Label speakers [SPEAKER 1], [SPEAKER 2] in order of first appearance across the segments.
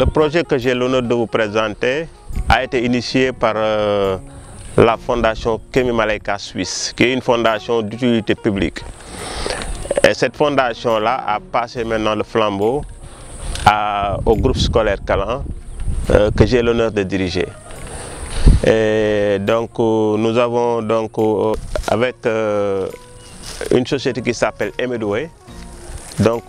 [SPEAKER 1] Le projet que j'ai l'honneur de vous présenter a été initié par la fondation Kémi Malaika Suisse, qui est une fondation d'utilité publique. Et cette fondation-là a passé maintenant le flambeau au groupe scolaire Calan, que j'ai l'honneur de diriger. Et donc nous avons donc avec une société qui s'appelle Emedoué, donc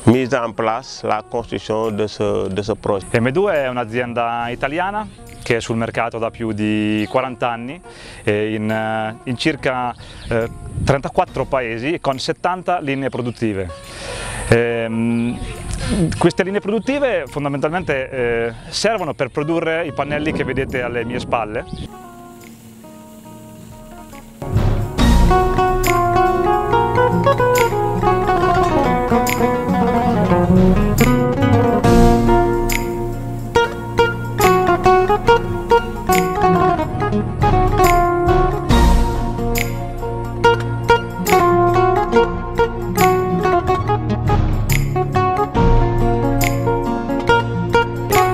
[SPEAKER 1] mise en place la construction de ce projet.
[SPEAKER 2] Emedoué è un'azienda italiana che è sul mercato da più di 40 anni in circa 34 paesi con 70 linee produttive. Queste linee produttive fondamentalmente servono per produrre i pannelli che vedete alle mie spalle.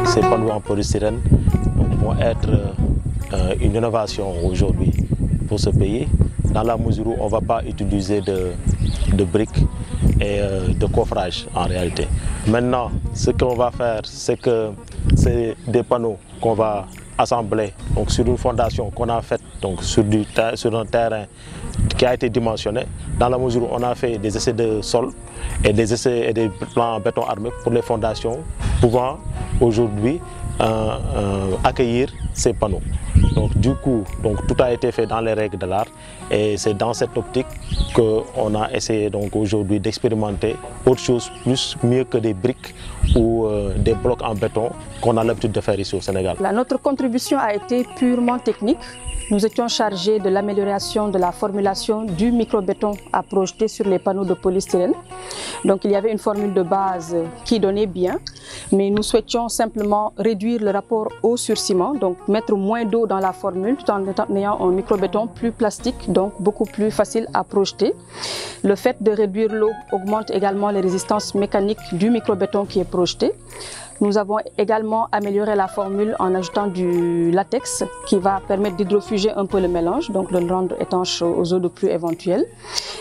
[SPEAKER 3] Ces panneaux en polystyrène vont être une innovation aujourd'hui pour ce pays, dans la mesure où on ne va pas utiliser de briques et de coffrage en réalité. Maintenant, ce qu'on va faire, c'est que c'est des panneaux qu'on va assembler donc, sur une fondation qu'on a faite donc, sur un terrain qui a été dimensionné, dans la mesure où on a fait des essais de sol et des essais et des plans en béton armé pour les fondations pouvant aujourd'hui accueillir ces panneaux. Donc du coup, tout a été fait dans les règles de l'art et c'est dans cette optique qu'on a essayé aujourd'hui d'expérimenter autre chose mieux que des briques ou des blocs en béton qu'on a l'habitude de faire ici au Sénégal.
[SPEAKER 4] Notre contribution a été purement technique. Nous étions chargés de l'amélioration de la formulation du micro-béton à projeter sur les panneaux de polystyrène. Donc il y avait une formule de base qui donnait bien, mais nous souhaitions simplement réduire le rapport eau sur ciment, donc mettre moins d'eau dans la formule tout en ayant un micro-béton plus plastique, donc beaucoup plus facile à projeter. Le fait de réduire l'eau augmente également les résistances mécaniques du micro-béton qui est projeté. Nous avons également amélioré la formule en ajoutant du latex qui va permettre d'hydrofuger un peu le mélange, donc de le rendre étanche aux eaux de pluie éventuelles,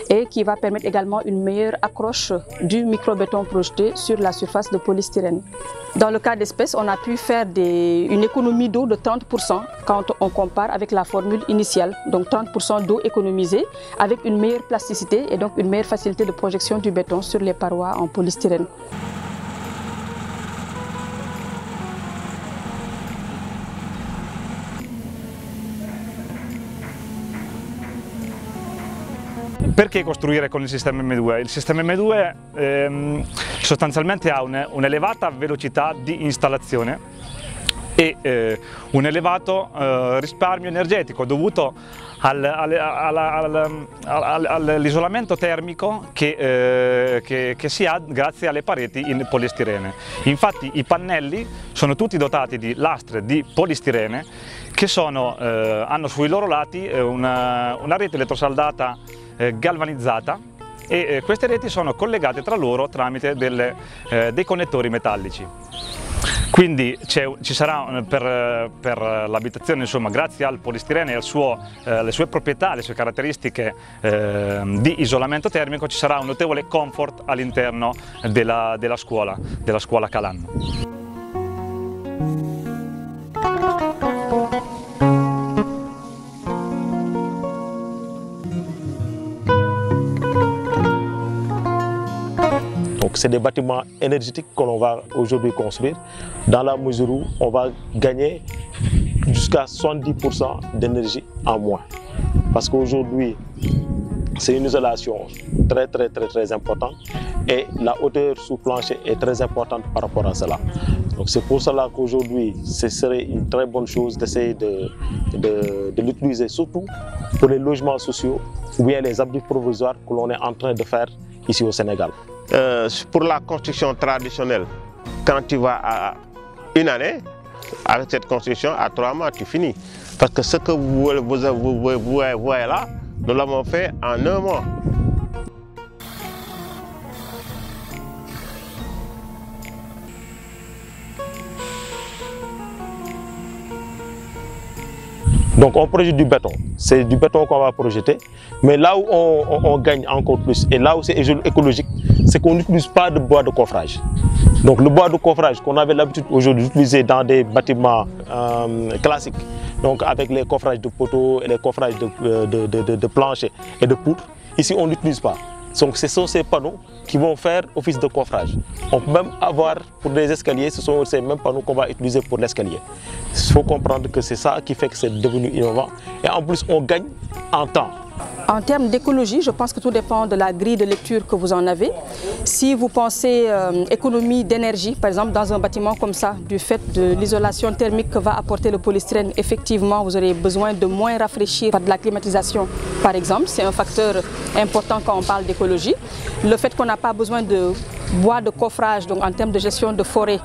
[SPEAKER 4] et qui va permettre également une meilleure accroche du micro-béton projeté sur la surface de polystyrène. Dans le cas d'espèce, on a pu faire une économie d'eau de 30% quand on compare avec la formule initiale, donc 30% d'eau économisée avec une meilleure plasticité et donc une meilleure facilité de projection du béton sur les parois en polystyrène.
[SPEAKER 2] Perché costruire con il sistema M2? Il sistema M2 sostanzialmente ha un'elevata velocità di installazione e un elevato risparmio energetico dovuto all'isolamento termico che si ha grazie alle pareti in polistirene. Infatti i pannelli sono tutti dotati di lastre di polistirene che hanno sui loro lati una rete elettrosaldata galvanizzata e queste reti sono collegate tra loro tramite dei connettori metallici. Quindi ci sarà per l'abitazione, insomma, grazie al polistirene e alle sue proprietà, alle sue caratteristiche di isolamento termico, ci sarà un notevole comfort all'interno della scuola Calan.
[SPEAKER 3] C'est des bâtiments énergétiques que l'on va aujourd'hui construire dans la mesure où on va gagner jusqu'à 70% d'énergie en moins. Parce qu'aujourd'hui, c'est une isolation très importante et la hauteur sous plancher est très importante par rapport à cela. Donc c'est pour cela qu'aujourd'hui, ce serait une très bonne chose d'essayer de l'utiliser surtout pour les logements sociaux ou bien les abris provisoires que l'on est en train de faire ici au Sénégal.
[SPEAKER 1] Pour la construction traditionnelle, quand tu vas à une année, avec cette construction, à 3 mois, tu finis. Parce que ce que vous voyez là, nous l'avons fait en 1 mois.
[SPEAKER 3] Donc on projette du béton, c'est du béton qu'on va projeter, mais là où on gagne encore plus et là où c'est écologique, c'est qu'on n'utilise pas de bois de coffrage. Donc le bois de coffrage qu'on avait l'habitude aujourd'hui d'utiliser dans des bâtiments classiques, donc avec les coffrages de poteaux et les coffrages de planchers et de poutres, ici on n'utilise pas. Donc ce sont ces panneaux qui vont faire office de coffrage. On peut même avoir pour des escaliers, ce sont ces mêmes panneaux qu'on va utiliser pour l'escalier. Il faut comprendre que c'est ça qui fait que c'est devenu innovant et en plus on gagne en temps.
[SPEAKER 4] En termes d'écologie, je pense que tout dépend de la grille de lecture que vous en avez. Si vous pensez économie d'énergie, par exemple dans un bâtiment comme ça, du fait de l'isolation thermique que va apporter le polystyrène, effectivement vous aurez besoin de moins rafraîchir par de la climatisation par exemple. C'est un facteur important quand on parle d'écologie. Le fait qu'on n'a pas besoin de bois de coffrage, donc en termes de gestion de forêt,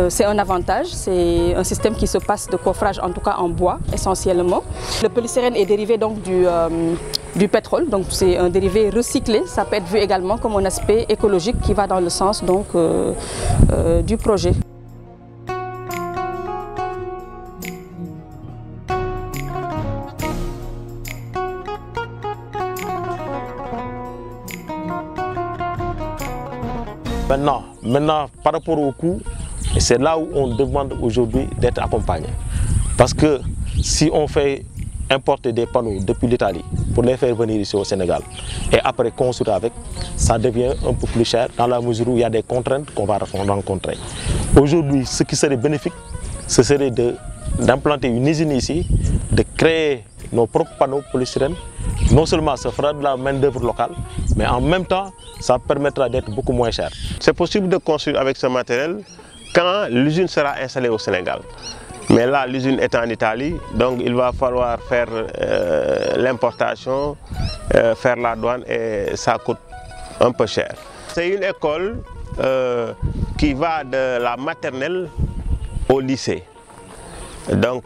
[SPEAKER 4] c'est un avantage. C'est un système qui se passe de coffrage, en tout cas en bois essentiellement. Le polystyrène est dérivé donc du pétrole, donc c'est un dérivé recyclé. Ça peut être vu également comme un aspect écologique qui va dans le sens donc, du projet.
[SPEAKER 3] Maintenant, par rapport au coût, c'est là où on demande aujourd'hui d'être accompagné. Parce que si on fait importer des panneaux depuis l'Italie pour les faire venir ici au Sénégal et après construire avec, ça devient un peu plus cher dans la mesure où il y a des contraintes qu'on va rencontrer. Aujourd'hui, ce qui serait bénéfique, ce serait d'implanter une usine ici, de créer nos propres panneaux polystyrène. Non seulement ça fera de la main-d'œuvre locale, mais en même temps, ça permettra d'être beaucoup moins cher.
[SPEAKER 1] C'est possible de construire avec ce matériel quand l'usine sera installée au Sénégal. Mais là, l'usine est en Italie, donc il va falloir faire l'importation, faire la douane et ça coûte un peu cher. C'est une école qui va de la maternelle au lycée. Donc,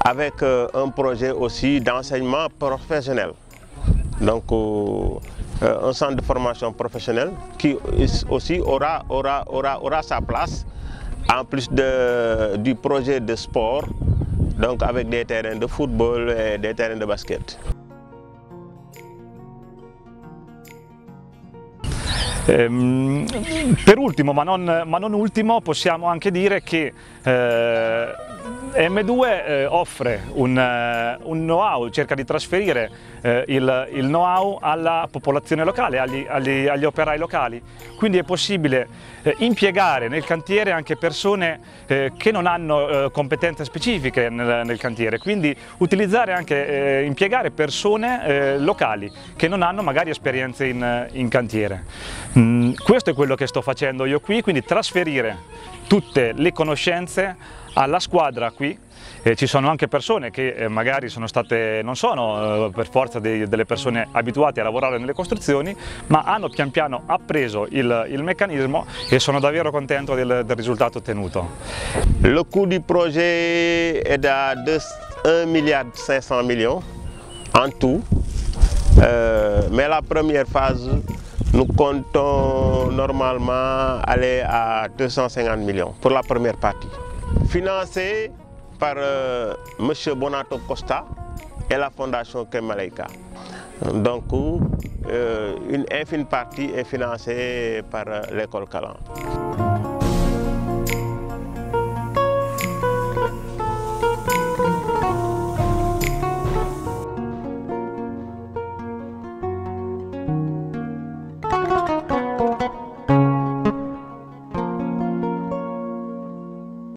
[SPEAKER 1] avec un projet aussi d'enseignement professionnel. Donc, un centre de formation professionnelle qui aussi aura sa place en plus du projet de sport, donc avec des terrains de football et des terrains de basket.
[SPEAKER 2] Per ultimo, ma non ultimo, possiamo anche dire che M2 offre un know-how, cerca di trasferire il know-how alla popolazione locale, agli operai locali. Quindi è possibile impiegare nel cantiere anche persone che non hanno competenze specifiche nel cantiere, quindi utilizzare anche, impiegare persone locali che non hanno magari esperienze in cantiere. Questo è quello che sto facendo io qui, quindi trasferire tutte le conoscenze alla squadra qui. Ci sono anche persone che magari sono per forza delle persone abituate a lavorare nelle costruzioni, ma hanno pian piano appreso il meccanismo e sono davvero contento del risultato ottenuto.
[SPEAKER 1] Le coût du projet est de 1,5 milliard en tout, mais la première phase, nous comptons normalement aller à 250 millions pour la première partie. Financé par M. Bonato Costa et la Fondation Kémi Malaika. Donc, une infime partie est financée par l'école Calan.